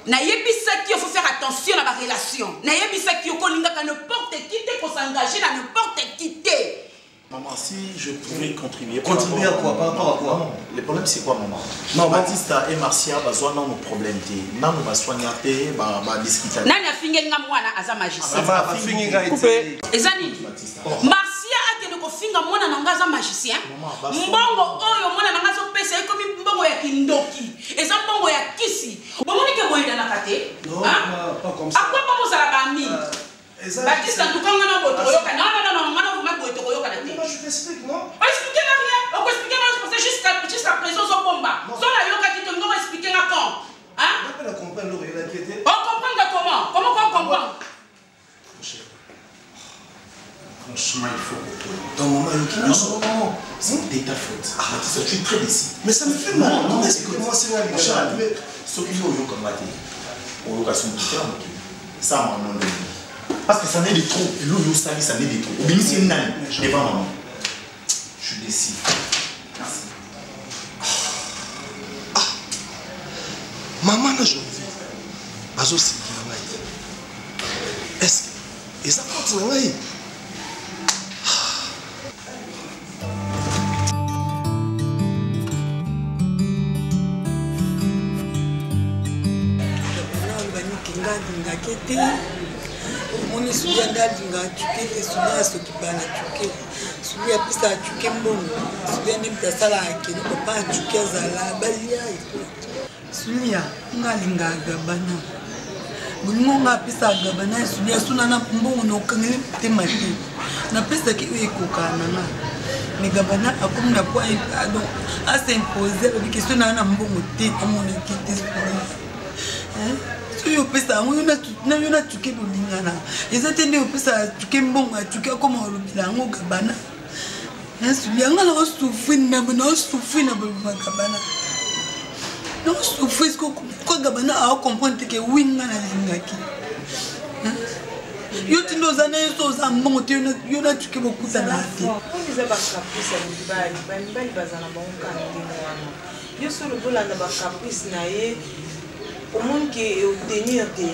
Na yebisa qui il faut faire attention à ma relation. Na yebisa qui kolinga ka n'importe qui te pour s'engager dans n'importe qui te. Maman, si je pouvais contribuer. Contribuer à quoi? Par rapport à quoi? Non, le problème c'est quoi, maman? Non, Baptiste et Marcia, besoin de nos problèmes. Nous va soigner, va discuter. Nani a fingé nga mwana aza magicien. Ah, fingé nga ite. Ezani. Marcia a tenu ko finga mwana nanga aza magicien. Mbongo oyo mwana nanga zo pesa ikomi mbongo ya kindoki. Eza mbongo ya kisi. Bomoni ke boyida na kate? Non, pas comme ça. Akwa pas mo sala ba mi. Baptiste en tout cas ngana boto yoka. Non, ngana vous ma boto yoka na te. Moi je t'explique, non? On expliquer rien. On expliquer moi jusqu'à présent au combat. Sans la yoka qui te nous expliquer là quand? Hein? On peut comprendre l'eau, il a inquiété. On comprend comment? Comment on comprend? Franchement, il faut que ton maman est non, c'est ta faute. Baptiste, tu es très décis. Mais ça me fait mal. Non, est-ce que moi c'est un Charles, ce qui est au combattre, au location de terme, ça m'a demandé. Parce que ça n'est de trop. L'eau, ça n'est de trop. Au béni, c'est une année. Je n'ai pas maman. Je suis décis. Merci. Maman n'a jamais vu. Bazo c'est qui n'a pas. Est-ce que et ça continue là? Moni suya ndalinga chuke suya sokibana chuke suya pisa chuke mbongo suya ndimtasala akini papa chuke zala balia suya ngalinga gabana bungo nga pisa gabana suya suna na mbongo no kangeli temati na pisa ki ekokana na ni gabana akumna kwa donc a s'imposer avec question na mbongo te amona kiti yo pesa ngo yona tuke bolingana ezate nde pesa tuke mbonga tuke koma olobila ngo gabana nasuli anga la souffrir na bona souffrir na bolima gabana no souffrir ko gabana a comprendre que winga na lingaki yo tindo zana so za mbongo te yona tuke bokuta na te on les a pas caprice bali bazana bonka ndimo wana yo solo bolanda ba caprice na ye au monde qui est obtenir des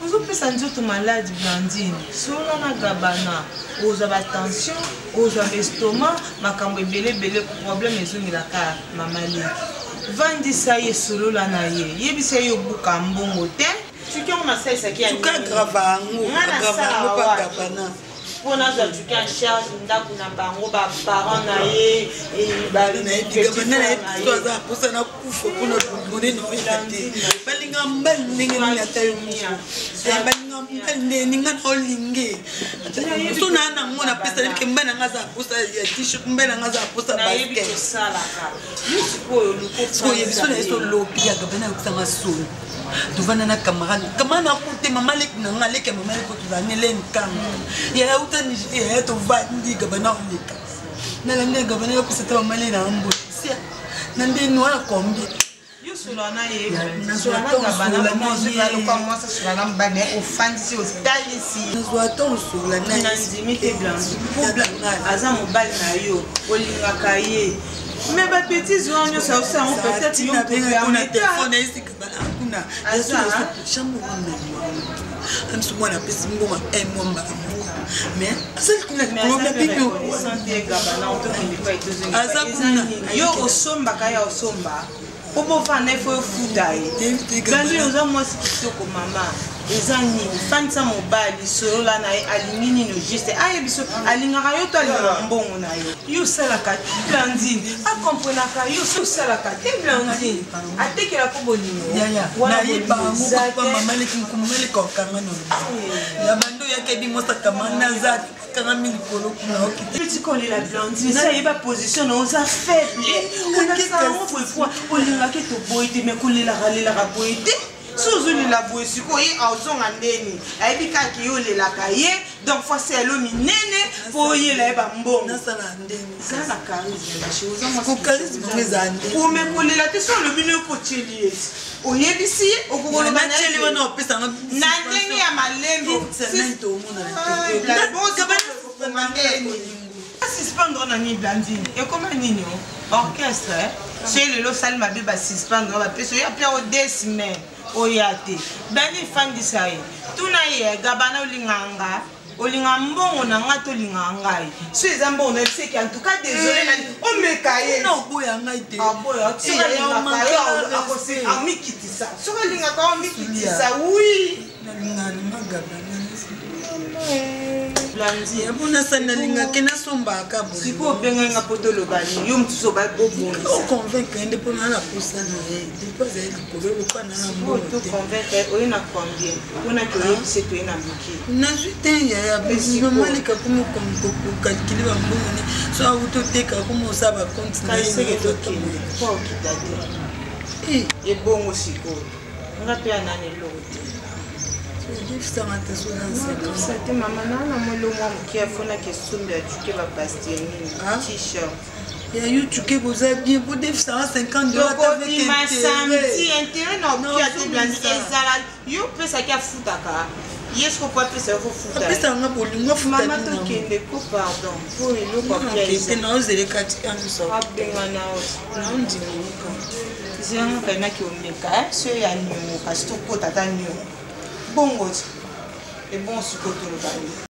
on peut sentir malade Blandine sur la gabana aux tension aux estomac makambo belé problème ezongi la car mamali vandi ça y solo la na ye yebisa yo buka mbongo te tu qui on a ça qui a grava ngo pa gabana on a tu qui en charge ndako na bango ba parents na ye et ba gabana na to za posa na kufa kuna ngone no ilate balinga mbalinga na tayo mia balinga mbalinga na olinge so na na ngona pesa ke mbana ngaza posa ya t-shirt mbana ngaza posa basket sala ka yuko so yebiso na so lopi ya gabana kusanga solo tuvana na camarade kamana kote mama lek na ngaleke mama lek ko tuvane len kam ya utani ya to vandi gabana oleka na la ndega gabana yo pesa ta mama le na mbo sia na ndé noa kombi yo solana ye na solana gabana mo zika lo kwa mo sa solana mbane o fancy o style ici na zoaton solana na ndimi te blanche aza mobali na yo olinga kaye mais ba petits oignon ça aussi on peut-être yo on téléphone ici gabana kuna asa chambre on am sumwana pesi mboma mwamba mais asa kuna problème bino santé gabana on to kindi pa itozo asa kuna yo osomba kaya osomba obo fana ifo futa ye gandi oza mwasi kitoko mama eza nini fanisa mobali solo la na ye alingi nini juste ayebiso alingaka yo to alingaka mbongo na yo yo osalaka Blandine akomprenaka yo so osalaka te Blandine atekelaka bolingo nayeba yango papa mama lekimukumeleka okanga na ya bando yakebi mosaka manaza kanga milikolo kuna okite petit kolela Blandine ça yeba position na oza faible on a ça on peut quoi olingaka to boyete mais kolela boyete Souzuli la boue sikoye azonga ndeni. Ayebi kaki yo le la kaye donc faut c'est lo minene pour y la ba mbongo. Na sala ndeni. Sala charisme la chose. Ko charisme ngezande. Pour me coller la question le bino ko tcheli. Oyebisi okokolo banacheli wana opesa na ndenge ya malembo. Semaine to mona la bonne suspendre na ni blandine et comment nini orchestre c'est le lo salle mabe ba suspendre ba peso ya pia o desmen o yate bani fandi sai tuna ye gabana olinganga olinga mbongo na nga to linga ngai so ezambo on sait qu'en tout cas désolé na o mekaye na oboya ngai te aboya ti ya makaye akose amikitisa so linga ka amikitisa oui na linga ni magabana Blandi, abona sana linga kena somba akabo. Siko benga nga potolo bani, yo mtuso ba bobo. O convaincre ende pona na posa na e. Depuis elle ko kwa na mbo. To convaincre o ina combien? Ona ko yo se to ina mbuki. Na jute ya bisi malika kumu ko calculer ba mbo ne. So auto teka kumu sa ba compte na ye to ke. Ko kitade. E bongo siko. Nga pe anani lo. C'était maman na molo moi qui a fait la question de tu va passer t-shirt. Ya you tuke boza bien pour des 150 dollars avec ma samedi intérêt non qui a été blandi ezala yo pesa ki afutaka yes ko pa pesa ko futa pesa nga bolingo futa mama to kende ko pardon pour le ko pesa na ozele kati anu so abenga na o na ndimika zanga kana ki omeka so ya nyo parce que ko tata nyo bongo et bon sikoto le bani